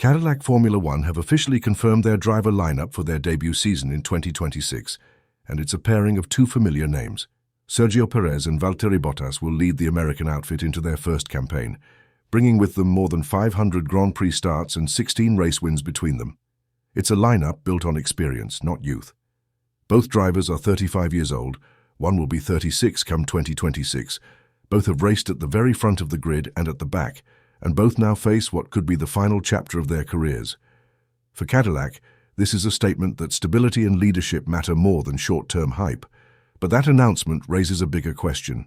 Cadillac Formula One have officially confirmed their driver lineup for their debut season in 2026, and it's a pairing of two familiar names. Sergio Perez and Valtteri Bottas will lead the American outfit into their first campaign, bringing with them more than 500 Grand Prix starts and 16 race wins between them. It's a lineup built on experience, not youth. Both drivers are 35 years old, one will be 36 come 2026. Both have raced at the very front of the grid and at the back, and both now face what could be the final chapter of their careers. For Cadillac, this is a statement that stability and leadership matter more than short-term hype. But that announcement raises a bigger question,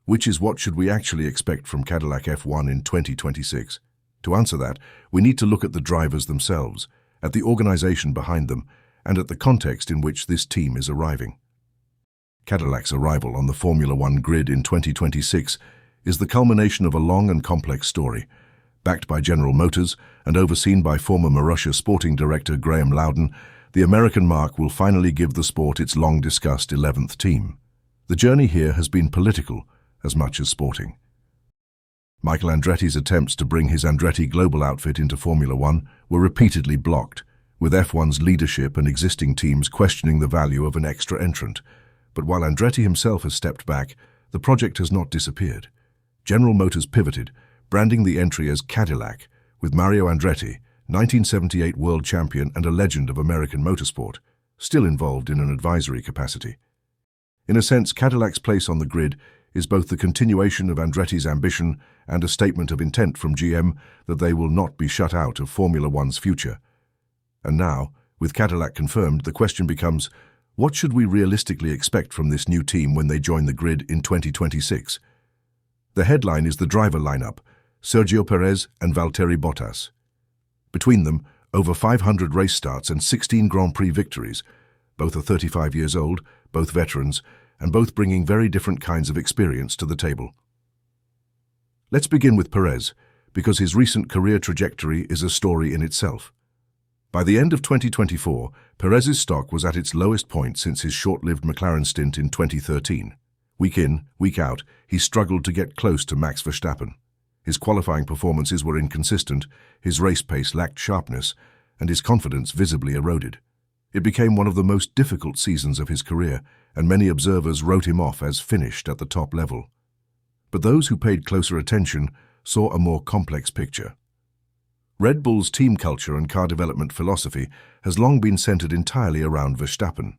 which is what should we actually expect from Cadillac F1 in 2026? To answer that, we need to look at the drivers themselves, at the organization behind them, and at the context in which this team is arriving. Cadillac's arrival on the Formula One grid in 2026 is the culmination of a long and complex story. Backed by General Motors and overseen by former Marussia sporting director Graham Loudon, the American marque will finally give the sport its long-discussed 11th team. The journey here has been political as much as sporting. Michael Andretti's attempts to bring his Andretti global outfit into Formula One were repeatedly blocked, with F1's leadership and existing teams questioning the value of an extra entrant. But while Andretti himself has stepped back, the project has not disappeared. General Motors pivoted, branding the entry as Cadillac, with Mario Andretti, 1978 world champion and a legend of American motorsport, still involved in an advisory capacity. In a sense, Cadillac's place on the grid is both the continuation of Andretti's ambition and a statement of intent from GM that they will not be shut out of Formula One's future. And now, with Cadillac confirmed, the question becomes, what should we realistically expect from this new team when they join the grid in 2026? The headline is the driver lineup, Sergio Perez and Valtteri Bottas. Between them, over 500 race starts and 16 Grand Prix victories. Both are 35 years old, both veterans, and both bringing very different kinds of experience to the table. Let's begin with Perez, because his recent career trajectory is a story in itself. By the end of 2024, Perez's stock was at its lowest point since his short-lived McLaren stint in 2013. Week in, week out, he struggled to get close to Max Verstappen. His qualifying performances were inconsistent, his race pace lacked sharpness, and his confidence visibly eroded. It became one of the most difficult seasons of his career, and many observers wrote him off as finished at the top level. But those who paid closer attention saw a more complex picture. Red Bull's team culture and car development philosophy has long been centered entirely around Verstappen.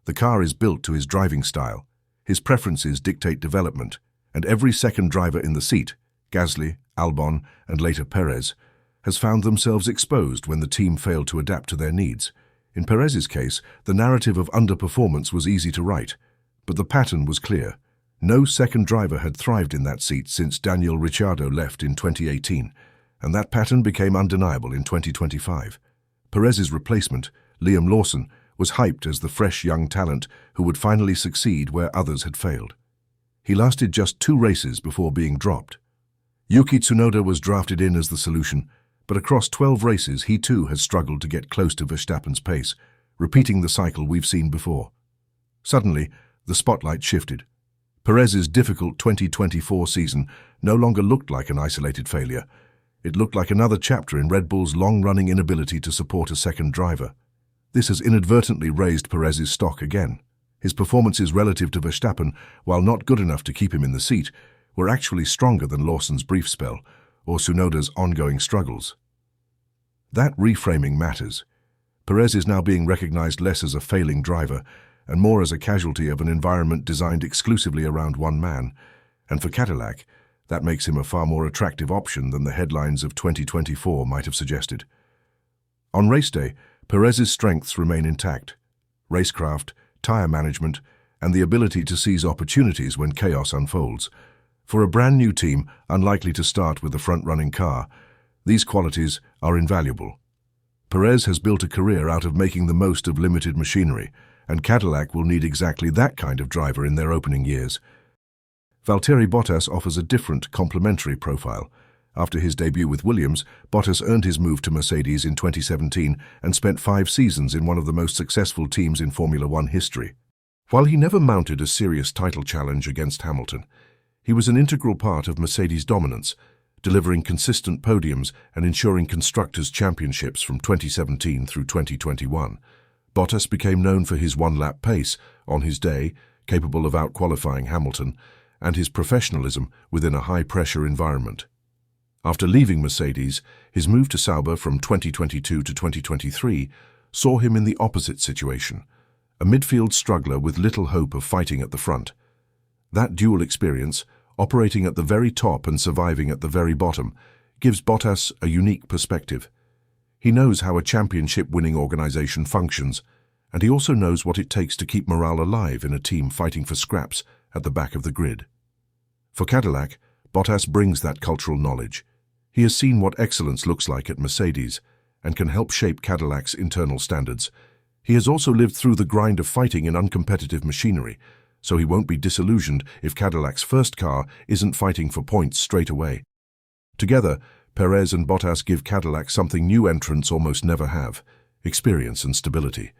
The car is built to his driving style. His preferences dictate development, and every second driver in the seat, Gasly, Albon, and later Perez, has found themselves exposed when the team failed to adapt to their needs. In Perez's case, the narrative of underperformance was easy to write, but the pattern was clear. No second driver had thrived in that seat since Daniel Ricciardo left in 2018, and that pattern became undeniable in 2025. Perez's replacement, Liam Lawson, was hyped as the fresh young talent who would finally succeed where others had failed. He lasted just 2 races before being dropped. Yuki Tsunoda was drafted in as the solution, but across 12 races he too has struggled to get close to Verstappen's pace, repeating the cycle we've seen before. Suddenly, the spotlight shifted. Perez's difficult 2024 season no longer looked like an isolated failure. It looked like another chapter in Red Bull's long-running inability to support a second driver. This has inadvertently raised Perez's stock again. His performances relative to Verstappen, while not good enough to keep him in the seat, were actually stronger than Lawson's brief spell or Tsunoda's ongoing struggles. That reframing matters. Perez is now being recognized less as a failing driver and more as a casualty of an environment designed exclusively around one man. And for Cadillac, that makes him a far more attractive option than the headlines of 2024 might have suggested. On race day, Perez's strengths remain intact: racecraft, tire management, and the ability to seize opportunities when chaos unfolds. For a brand new team, unlikely to start with a front-running car, these qualities are invaluable. Perez has built a career out of making the most of limited machinery, and Cadillac will need exactly that kind of driver in their opening years. Valtteri Bottas offers a different, complementary profile. After his debut with Williams, Bottas earned his move to Mercedes in 2017 and spent 5 seasons in one of the most successful teams in Formula One history. While he never mounted a serious title challenge against Hamilton, he was an integral part of Mercedes' dominance, delivering consistent podiums and ensuring Constructors' Championships from 2017 through 2021. Bottas became known for his one-lap pace on his day, capable of out-qualifying Hamilton, and his professionalism within a high-pressure environment. After leaving Mercedes, his move to Sauber from 2022 to 2023 saw him in the opposite situation, a midfield struggler with little hope of fighting at the front. That dual experience, operating at the very top and surviving at the very bottom, gives Bottas a unique perspective. He knows how a championship-winning organization functions, and he also knows what it takes to keep morale alive in a team fighting for scraps at the back of the grid. For Cadillac, Bottas brings that cultural knowledge. He has seen what excellence looks like at Mercedes and can help shape Cadillac's internal standards. He has also lived through the grind of fighting in uncompetitive machinery, so he won't be disillusioned if Cadillac's first car isn't fighting for points straight away. Together, Perez and Bottas give Cadillac something new entrants almost never have: experience and stability.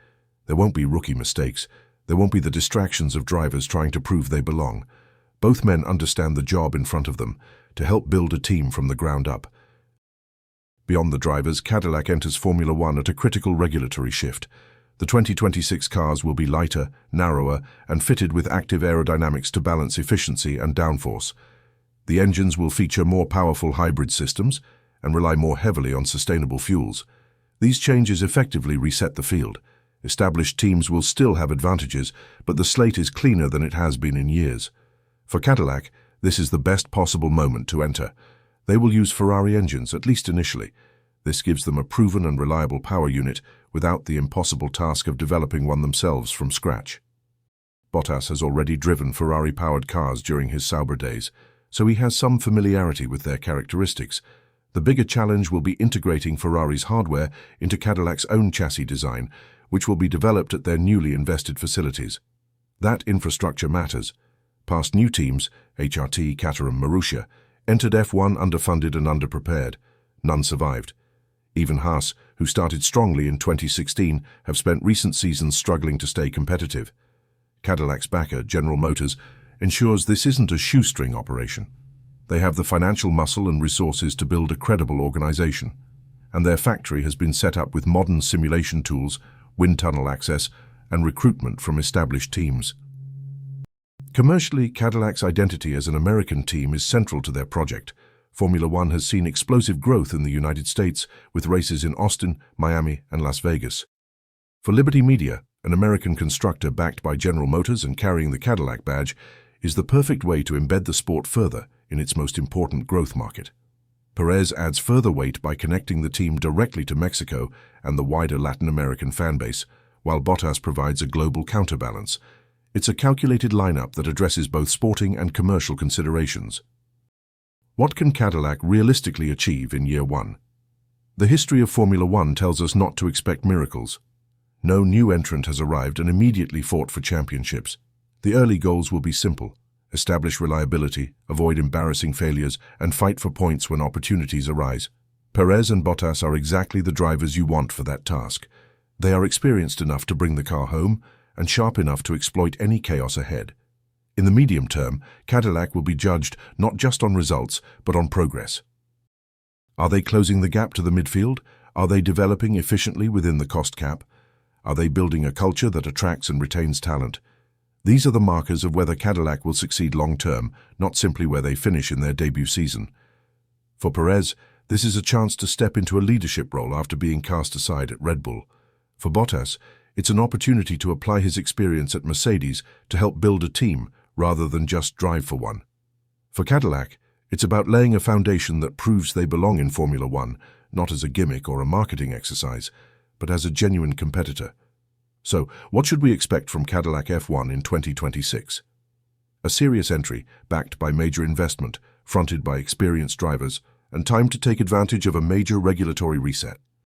There won't be rookie mistakes. There won't be the distractions of drivers trying to prove they belong. Both men understand the job in front of them, to help build a team from the ground up. Beyond the drivers, Cadillac enters Formula One at a critical regulatory shift. The 2026 cars will be lighter, narrower, and fitted with active aerodynamics to balance efficiency and downforce. The engines will feature more powerful hybrid systems and rely more heavily on sustainable fuels. These changes effectively reset the field. Established teams will still have advantages, but the slate is cleaner than it has been in years. For Cadillac, this is the best possible moment to enter. They will use Ferrari engines, at least initially. This gives them a proven and reliable power unit without the impossible task of developing one themselves from scratch. Bottas has already driven Ferrari-powered cars during his Sauber days, so he has some familiarity with their characteristics. The bigger challenge will be integrating Ferrari's hardware into Cadillac's own chassis design, which will be developed at their newly invested facilities. That infrastructure matters. Past new teams, HRT, Caterham, Marussia, entered F1 underfunded and underprepared. None survived. Even Haas, who started strongly in 2016, have spent recent seasons struggling to stay competitive. Cadillac's backer, General Motors, ensures this isn't a shoestring operation. They have the financial muscle and resources to build a credible organization, and their factory has been set up with modern simulation tools, wind tunnel access, and recruitment from established teams. Commercially, Cadillac's identity as an American team is central to their project. Formula One has seen explosive growth in the United States, with races in Austin, Miami, and Las Vegas. For Liberty Media, an American constructor backed by General Motors and carrying the Cadillac badge, is the perfect way to embed the sport further in its most important growth market. Perez adds further weight by connecting the team directly to Mexico and the wider Latin American fanbase, while Bottas provides a global counterbalance. It's a calculated lineup that addresses both sporting and commercial considerations. What can Cadillac realistically achieve in year one? The history of Formula One tells us not to expect miracles. No new entrant has arrived and immediately fought for championships. The early goals will be simple: establish reliability, avoid embarrassing failures, and fight for points when opportunities arise. Perez and Bottas are exactly the drivers you want for that task. They are experienced enough to bring the car home and sharp enough to exploit any chaos ahead. In the medium term, Cadillac will be judged not just on results, but on progress. Are they closing the gap to the midfield? Are they developing efficiently within the cost cap? Are they building a culture that attracts and retains talent? These are the markers of whether Cadillac will succeed long-term, not simply where they finish in their debut season. For Perez, this is a chance to step into a leadership role after being cast aside at Red Bull. For Bottas, it's an opportunity to apply his experience at Mercedes to help build a team rather than just drive for one. For Cadillac, it's about laying a foundation that proves they belong in Formula One, not as a gimmick or a marketing exercise, but as a genuine competitor. So, what should we expect from Cadillac F1 in 2026? A serious entry, backed by major investment, fronted by experienced drivers, and time to take advantage of a major regulatory reset.